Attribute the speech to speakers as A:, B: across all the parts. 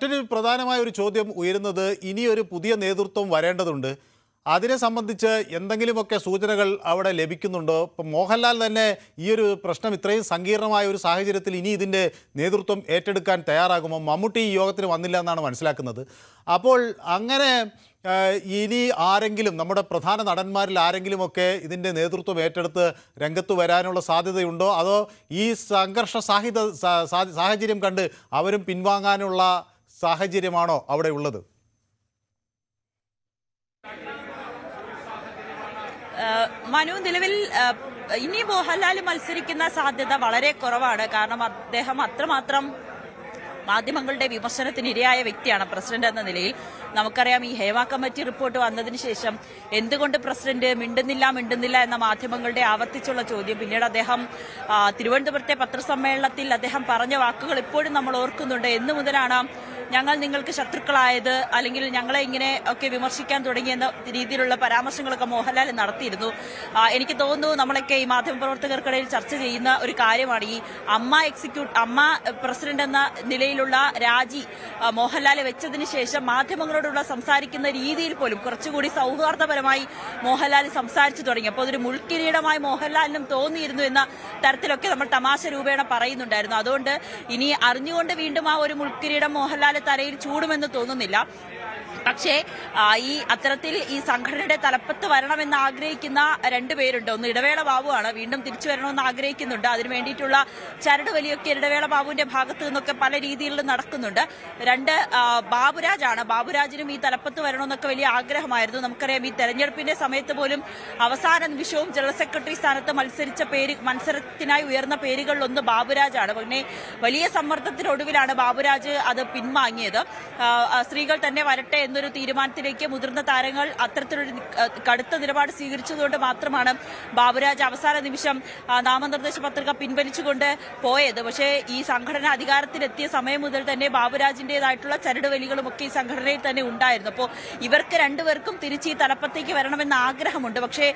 A: മറ്റൊരു പ്രധാനമായ ഒരു ചോദ്യം ഉയരുന്നത് ഇനിയൊരു പുതിയ നേതൃത്വം വരേണ്ടതുണ്ട്. അതിനെ സംബന്ധിച്ച് എന്തെങ്കിലുമൊക്കെ സൂചനകൾ അവിടെ ലഭിക്കുന്നുണ്ടോ? ഇപ്പം മോഹൻലാൽ തന്നെ ഈ ഒരു പ്രശ്നം ഇത്രയും സങ്കീർണമായ ഒരു സാഹചര്യത്തിൽ ഇനി ഇതിൻ്റെ നേതൃത്വം ഏറ്റെടുക്കാൻ തയ്യാറാകുമോ? മമ്മൂട്ടി ഈ യോഗത്തിന് വന്നില്ല എന്നാണ് മനസ്സിലാക്കുന്നത്. അപ്പോൾ അങ്ങനെ ഇനി ആരെങ്കിലും നമ്മുടെ പ്രധാന നടന്മാരിൽ ആരെങ്കിലുമൊക്കെ ഇതിൻ്റെ നേതൃത്വം ഏറ്റെടുത്ത് രംഗത്ത് വരാനുള്ള സാധ്യതയുണ്ടോ? അതോ ഈ സംഘർഷ സാഹചര്യം കണ്ട് അവരും പിൻവാങ്ങാനുള്ള സാഹചര്യമാണോ അവിടെ ഉള്ളത്?
B: മനു, നിലവിൽ ഇനി മോഹൻലാൽ മത്സരിക്കുന്ന സാധ്യത വളരെ കുറവാണ്. കാരണം അദ്ദേഹം അത്രമാത്രം മാധ്യമങ്ങളുടെ വിമർശനത്തിന് ഇരയായ വ്യക്തിയാണ് പ്രസിഡന്റ് എന്ന നിലയിൽ. നമുക്കറിയാം, ഈ ഹേമ കമ്മിറ്റി റിപ്പോർട്ട് വന്നതിന് ശേഷം എന്തുകൊണ്ട് പ്രസിഡന്റ് മിണ്ടുന്നില്ല എന്ന മാധ്യമങ്ങളുടെ ആവർത്തിച്ചുള്ള ചോദ്യം. പിന്നീട് അദ്ദേഹം തിരുവനന്തപുരത്തെ പത്രസമ്മേളനത്തിൽ അദ്ദേഹം പറഞ്ഞ വാക്കുകൾ ഇപ്പോഴും നമ്മൾ ഓർക്കുന്നുണ്ട്. എന്നു മുതലാണ് ഞങ്ങൾ നിങ്ങൾക്ക് ശത്രുക്കളായത്, അല്ലെങ്കിൽ ഞങ്ങളെ ഇങ്ങനെ ഒക്കെ വിമർശിക്കാൻ തുടങ്ങിയെന്ന രീതിയിലുള്ള പരാമർശങ്ങളൊക്കെ മോഹൻലാൽ നടത്തിയിരുന്നു. എനിക്ക് തോന്നുന്നു നമ്മളൊക്കെ ഈ മാധ്യമപ്രവർത്തകർക്കിടയിൽ ചർച്ച ചെയ്യുന്ന ഒരു കാര്യമാണ് ഈ അമ്മ പ്രസിഡന്റ് എന്ന നിലയിലുള്ള രാജി മോഹൻലാൽ വെച്ചതിന് ശേഷം മാധ്യമങ്ങളോടുള്ള സംസാരിക്കുന്ന രീതിയിൽ പോലും കുറച്ചുകൂടി സൗഹാർദ്ദപരമായി മോഹൻലാൽ സംസാരിച്ചു തുടങ്ങി. അപ്പോൾ അതൊരു മുൾക്കിരീടമായി മോഹൻലാലിനും തോന്നിയിരുന്നു എന്ന തരത്തിലൊക്കെ നമ്മൾ തമാശ രൂപേണ പറയുന്നുണ്ടായിരുന്നു. അതുകൊണ്ട് ഇനി അറിഞ്ഞുകൊണ്ട് വീണ്ടും ആ ഒരു മുൾക്കിരീടം മോഹൻലാൽ തലയിൽ ചൂടുമെന്ന് തോന്നുന്നില്ല. പക്ഷേ ഈ അത്തരത്തിൽ ഈ സംഘടനയുടെ തലപ്പത്ത് വരണമെന്ന് ആഗ്രഹിക്കുന്ന രണ്ടുപേരുണ്ട്. ഒന്ന് ഇടവേള ബാബുവാണ്, വീണ്ടും തിരിച്ചു വരണമെന്ന് ആഗ്രഹിക്കുന്നുണ്ട്. അതിനു വേണ്ടിയിട്ടുള്ള ചരട് വലിയൊക്കെ ഇടവേള ബാബുവിന്റെ ഭാഗത്തു നിന്നൊക്കെ പല രീതിയിൽ നടക്കുന്നുണ്ട്. രണ്ട് ബാബുരാജാണ്. ബാബുരാജിനും ഈ തലപ്പത്ത് വരണമെന്നൊക്കെ വലിയ ആഗ്രഹമായിരുന്നു. നമുക്കറിയാം, ഈ തെരഞ്ഞെടുപ്പിന്റെ സമയത്ത് പോലും അവസാന നിമിഷവും ജനറൽ സെക്രട്ടറി സ്ഥാനത്ത് മത്സരത്തിനായി ഉയർന്ന പേരുകളിലൊന്ന് ബാബുരാജാണ്. പിന്നെ വലിയ സമ്മർദ്ദത്തിനൊടുവിലാണ് ബാബുരാജ് അത് പിൻവാങ്ങിയത്. സ്ത്രീകൾ തന്നെ വരട്ടെ എന്നൊരു തീരുമാനത്തിലേക്ക് മുതിർന്ന താരങ്ങൾ അത്തരത്തിലൊരു കടുത്ത നിലപാട് സ്വീകരിച്ചതുകൊണ്ട് മാത്രമാണ് ബാബുരാജ് അവസാന നിമിഷം നാമനിർദ്ദേശ പത്രിക പിൻവലിച്ചുകൊണ്ട് പോയത്. പക്ഷേ ഈ സംഘടന അധികാരത്തിലെത്തിയ സമയം മുതൽ തന്നെ ബാബുരാജിന്റേതായിട്ടുള്ള ചരടുവലികളും ഒക്കെ ഈ സംഘടനയിൽ തന്നെ ഉണ്ടായിരുന്നു. അപ്പോൾ ഇവർക്ക് രണ്ടുപേർക്കും തിരിച്ച് ഈ തലപ്പത്തേക്ക് വരണമെന്ന ആഗ്രഹമുണ്ട്. പക്ഷേ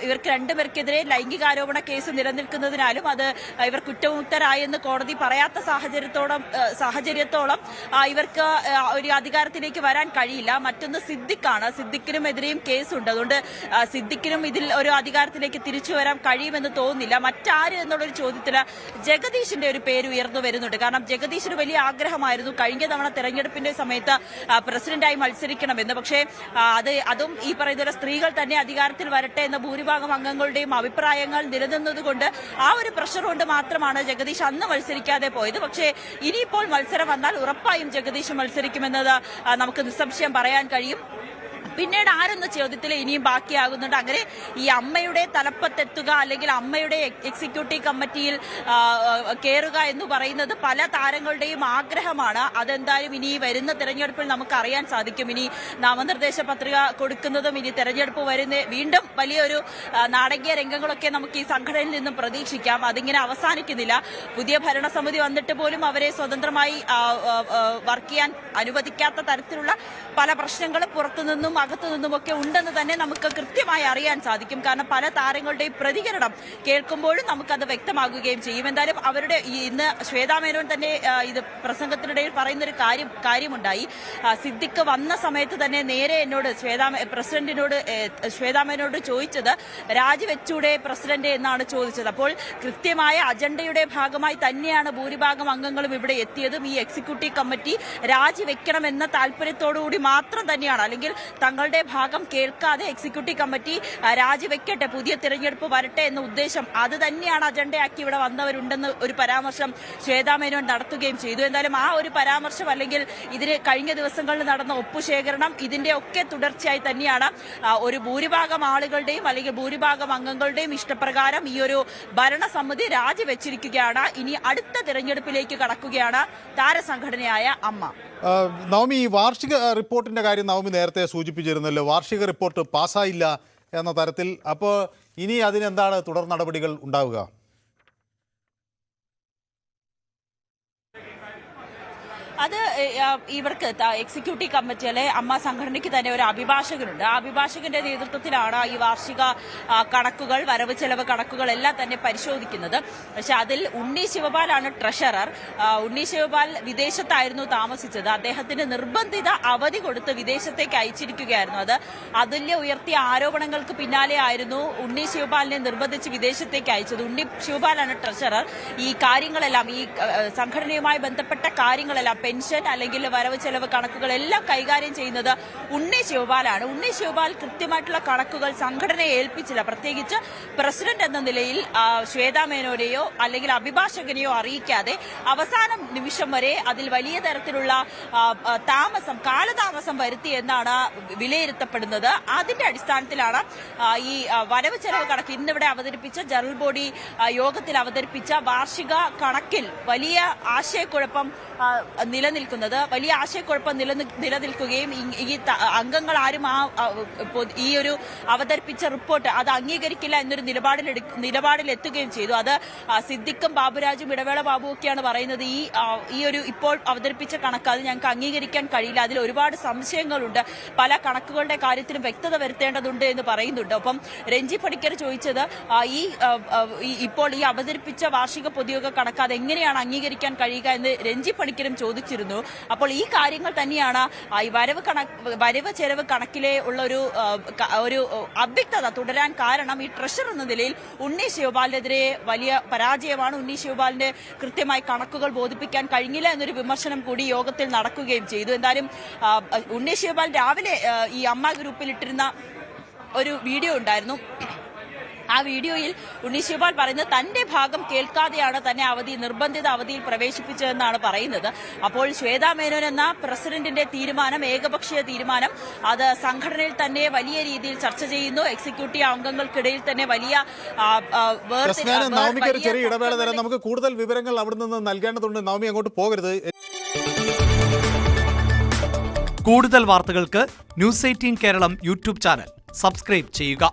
B: ഇവർക്ക് രണ്ടുപേർക്കെതിരെ ലൈംഗികാരോപണ കേസ് നിലനിൽക്കുന്നതിനാലും അത് ഇവർ കുറ്റമുക്തരായെന്ന് കോടതി പറയാത്ത സാഹചര്യത്തോളം ഇവർക്ക് ഒരു അധികാരത്തിലേക്ക് വരാൻ കഴിയില്ല. മറ്റൊന്ന് സിദ്ദിഖാണ്. സിദ്ദിഖിനുമെതിരെയും കേസുണ്ട്. അതുകൊണ്ട് സിദ്ദിഖിനും ഇതിൽ ഒരു അധികാരത്തിലേക്ക് തിരിച്ചു വരാൻ കഴിയുമെന്ന് തോന്നുന്നില്ല. മറ്റാര് എന്നുള്ളൊരു ചോദ്യത്തില് ജഗദീഷിന്റെ ഒരു പേര് ഉയർന്നു വരുന്നുണ്ട്. കാരണം ജഗദീഷിന് വലിയ ആഗ്രഹമായിരുന്നു കഴിഞ്ഞ തവണ തെരഞ്ഞെടുപ്പിന്റെ സമയത്ത് പ്രസിഡന്റായി മത്സരിക്കണമെന്ന്. പക്ഷേ അതും ഈ പറയുന്ന സ്ത്രീകൾ തന്നെ അധികാരത്തിൽ വരട്ടെ എന്ന ഭൂരിഭാഗം അംഗങ്ങളുടെയും അഭിപ്രായങ്ങൾ നിലനിന്നതുകൊണ്ട് ആ ഒരു പ്രഷർ കൊണ്ട് മാത്രമാണ് ജഗദീഷ് അന്ന് മത്സരിക്കാതെ പോയത്. പക്ഷേ ഇനിയിപ്പോൾ മത്സരം വന്നാൽ ഉറപ്പായും ജഗദീഷ് മത്സരിക്കുമെന്നത് നമുക്ക് നിസ്സംശയം പറയാൻ കഴിയും. പിന്നീട് ആരെന്ന ചോദ്യത്തിൽ ഇനിയും ബാക്കിയാകുന്നുണ്ട്. അങ്ങനെ ഈ അമ്മയുടെ തലപ്പത്തെത്തുക അല്ലെങ്കിൽ അമ്മയുടെ എക്സിക്യൂട്ടീവ് കമ്മിറ്റിയിൽ കയറുക എന്ന് പറയുന്നത് പല താരങ്ങളുടെയും ആഗ്രഹമാണ്. അതെന്തായാലും ഇനി വരുന്ന തെരഞ്ഞെടുപ്പിൽ നമുക്ക് അറിയാൻ സാധിക്കും. ഇനി നാമനിർദ്ദേശ പത്രിക കൊടുക്കുന്നതും ഇനി തെരഞ്ഞെടുപ്പ് വരുന്ന വീണ്ടും വലിയൊരു നാടകീയ രംഗങ്ങളൊക്കെ നമുക്ക് ഈ സംഘടനയിൽ നിന്നും പ്രതീക്ഷിക്കാം. അതിങ്ങനെ അവസാനിക്കുന്നില്ല. പുതിയ ഭരണസമിതി വന്നിട്ട് പോലും അവരെ സ്വതന്ത്രമായി വർക്ക് ചെയ്യാൻ അനുവദിക്കാത്ത തരത്തിലുള്ള പല പ്രശ്നങ്ങളും പുറത്തുനിന്നും അകത്തു നിന്നുമൊക്കെ ഉണ്ടെന്ന് തന്നെ നമുക്ക് കൃത്യമായി അറിയാൻ സാധിക്കും. കാരണം പല താരങ്ങളുടെയും പ്രതികരണം കേൾക്കുമ്പോഴും നമുക്കത് വ്യക്തമാകുകയും ചെയ്യും. എന്തായാലും അവരുടെ ഇന്ന് ശ്വേതാമേനോൻ തന്നെ ഇത് പ്രസംഗത്തിനിടയിൽ പറയുന്നൊരു കാര്യമുണ്ടായി. സിദ്ദിഖ് വന്ന സമയത്ത് തന്നെ നേരെ എന്നോട് ശ്വേതാമേനോട് ചോദിച്ചത് രാജിവെച്ചൂടെ പ്രസിഡന്റ് എന്നാണ് ചോദിച്ചത്. അപ്പോൾ കൃത്യമായ അജണ്ടയുടെ ഭാഗമായി തന്നെയാണ് ഭൂരിഭാഗം അംഗങ്ങളും ഇവിടെ എത്തിയതും. ഈ എക്സിക്യൂട്ടീവ് കമ്മിറ്റി രാജിവെക്കണമെന്ന താല്പര്യത്തോടുകൂടി മാത്രം തന്നെയാണ്. അല്ലെങ്കിൽ തങ്ങളുടെ ഭാഗം കേൾക്കാതെ എക്സിക്യൂട്ടീവ് കമ്മിറ്റി രാജിവെക്കട്ടെ, പുതിയ തിരഞ്ഞെടുപ്പ് വരട്ടെ എന്ന ഉദ്ദേശം അത് തന്നെയാണ് അജണ്ടയാക്കി ഇവിടെ വന്നവരുണ്ടെന്ന് ഒരു പരാമർശം ശ്വേതാമേനോൻ നടത്തുകയും ചെയ്തു. എന്തായാലും ആ ഒരു പരാമർശം അല്ലെങ്കിൽ ഇതിന് കഴിഞ്ഞ ദിവസങ്ങളിൽ നടന്ന ഒപ്പുശേഖരണം ഇതിന്റെ ഒക്കെ തുടർച്ചയായി തന്നെയാണ് ഒരു ഭൂരിഭാഗം ആളുകളുടെയും അല്ലെങ്കിൽ ഭൂരിഭാഗം അംഗങ്ങളുടെയും ഇഷ്ടപ്രകാരം ഈ ഒരു ഭരണസമിതി രാജിവെച്ചിരിക്കുകയാണ്. ഇനി അടുത്ത തിരഞ്ഞെടുപ്പിലേക്ക് കടക്കുകയാണ് താരസംഘടനയായ അമ്മ.
A: നവമി, ഈ വാർഷിക റിപ്പോർട്ടിൻ്റെ കാര്യം നവമി നേരത്തെ സൂചിപ്പിച്ചിരുന്നല്ലോ. വാർഷിക റിപ്പോർട്ട് പാസ്സായില്ല എന്ന തരത്തിൽ. അപ്പോൾ ഇനി അതിനെന്താണ് തുടർ നടപടികൾ ഉണ്ടാവുക?
B: അത് ഇവർക്ക് എക്സിക്യൂട്ടീവ് കമ്മിറ്റിയിലെ അമ്മ സംഘടനയ്ക്ക് തന്നെ ഒരു അഭിഭാഷകനുണ്ട്. ആ അഭിഭാഷകന്റെ നേതൃത്വത്തിലാണ് ഈ വാർഷിക കണക്കുകൾ, വരവ് ചെലവ് കണക്കുകൾ എല്ലാം തന്നെ പരിശോധിക്കുന്നത്. പക്ഷെ അതിൽ ഉണ്ണി ശിവപാലാണ് ട്രഷറർ. ഉണ്ണി ശിവപാൽ വിദേശത്തായിരുന്നു താമസിച്ചത്. അദ്ദേഹത്തിന് നിർബന്ധിത അവധി കൊടുത്ത് വിദേശത്തേക്ക് അയച്ചിരിക്കുകയായിരുന്നു. അത് അതുല്യ ഉയർത്തിയ ആരോപണങ്ങൾക്ക് പിന്നാലെ ആയിരുന്നു ഉണ്ണി ശിവപാലിനെ നിർബന്ധിച്ച് വിദേശത്തേക്ക് അയച്ചത്. ഉണ്ണി ശിവപാലാണ് ട്രഷറർ. ഈ കാര്യങ്ങളെല്ലാം, ഈ സംഘടനയുമായി ബന്ധപ്പെട്ട കാര്യങ്ങളെല്ലാം, പെൻഷൻ അല്ലെങ്കിൽ വരവ് ചെലവ് കണക്കുകളെല്ലാം കൈകാര്യം ചെയ്യുന്നത് ഉണ്ണി ശിവപാലാണ്. ഉണ്ണി ശിവപാൽ കൃത്യമായിട്ടുള്ള കണക്കുകൾ സംഘടനയെ ഏൽപ്പിച്ചില്ല. പ്രത്യേകിച്ച് പ്രസിഡന്റ് എന്ന നിലയിൽ ശ്വേതാ മേനോനെയോ അല്ലെങ്കിൽ അഭിഭാഷകനെയോ അറിയിക്കാതെ അവസാന നിമിഷം വരെ അതിൽ വലിയ തരത്തിലുള്ള കാലതാമസം വരുത്തി എന്നാണ് വിലയിരുത്തപ്പെടുന്നത്. അതിന്റെ അടിസ്ഥാനത്തിലാണ് ഈ വരവ് ചെലവ് കണക്ക് ഇന്നിവിടെ അവതരിപ്പിച്ച ജനറൽ ബോഡി യോഗത്തിൽ അവതരിപ്പിച്ച വാർഷിക കണക്കിൽ വലിയ ആശയക്കുഴപ്പം നിലനിൽക്കുകയും ഈ അംഗങ്ങൾ ആരും ഈ ഒരു അവതരിപ്പിച്ച റിപ്പോർട്ട് അത് അംഗീകരിക്കില്ല എന്നൊരു നിലപാടിലെത്തുകയും ചെയ്തു. അത് സിദ്ദിഖും ബാബുരാജും ഇടവേള ബാബുവൊക്കെയാണ് പറയുന്നത്. ഈ ഒരു ഇപ്പോൾ അവതരിപ്പിച്ച കണക്ക് അത് ഞങ്ങൾക്ക് അംഗീകരിക്കാൻ കഴിയില്ല, അതിൽ ഒരുപാട് സംശയങ്ങളുണ്ട്, പല കണക്കുകളുടെ കാര്യത്തിലും വ്യക്തത വരുത്തേണ്ടതുണ്ട് എന്ന് പറയുന്നുണ്ട്. ഒപ്പം രഞ്ജി പണിക്കർ ചോദിച്ചത് ഇപ്പോൾ ഈ അവതരിപ്പിച്ച വാർഷിക പൊതുയോഗ കണക്ക് അതെങ്ങനെയാണ് അംഗീകരിക്കാൻ കഴിയുക എന്ന് രഞ്ജി പണിക്കരും ചോദിച്ചിരുന്നു. അപ്പോൾ ഈ കാര്യങ്ങൾ തന്നെയാണ് ഈ വരവ് ചെലവ് കണക്കിലെ ഉള്ള ഒരു അവ്യക്തത തുടരാൻ കാരണം. ഈ ട്രഷറർ എന്ന നിലയിൽ ഉണ്ണി ശിവപാലിനെതിരെ വലിയ പരാജയമാണ്. ഉണ്ണി ശിവപാലിന്റെ കൃത്യമായി കണക്കുകൾ ബോധിപ്പിക്കാൻ കഴിഞ്ഞില്ല എന്നൊരു വിമർശനം കൂടി യോഗത്തിൽ നടക്കുകയും ചെയ്തു. എന്തായാലും ഉണ്ണി ശിവപാൽ രാവിലെ ഈ അമ്മ ഗ്രൂപ്പിൽ ഇട്ടിരുന്ന ഒരു വീഡിയോ ഉണ്ടായിരുന്നു. ആ വീഡിയോയിൽ ഉണ്ണി ശിവപാൽ പറയുന്നത് തന്റെ ഭാഗം കേൾക്കാതെയാണ് തന്നെ നിർബന്ധിത അവധിയിൽ പ്രവേശിപ്പിച്ചതെന്നാണ് പറയുന്നത്. അപ്പോൾ ശ്വേതാ മേനോൻ എന്ന പ്രസിഡന്റിന്റെ തീരുമാനം, ഏകപക്ഷീയ തീരുമാനം, അത് സംഘടനയിൽ തന്നെ വലിയ രീതിയിൽ ചർച്ച ചെയ്യുന്നു. എക്സിക്യൂട്ടീവ് അംഗങ്ങൾക്കിടയിൽ തന്നെ വലിയ
A: നവമിക്ക് ചെറിയ ഇടവേള തരാം. നമുക്ക് കൂടുതൽ വിവരങ്ങൾ അവിടെ നിന്ന് നൽകേണ്ടതുണ്ട്. നവമി അങ്ങോട്ട് പോകരുത്.
C: കൂടുതൽ വാർത്തകൾക്ക് news 18 Keralam YouTube channel subscribe ചെയ്യുക.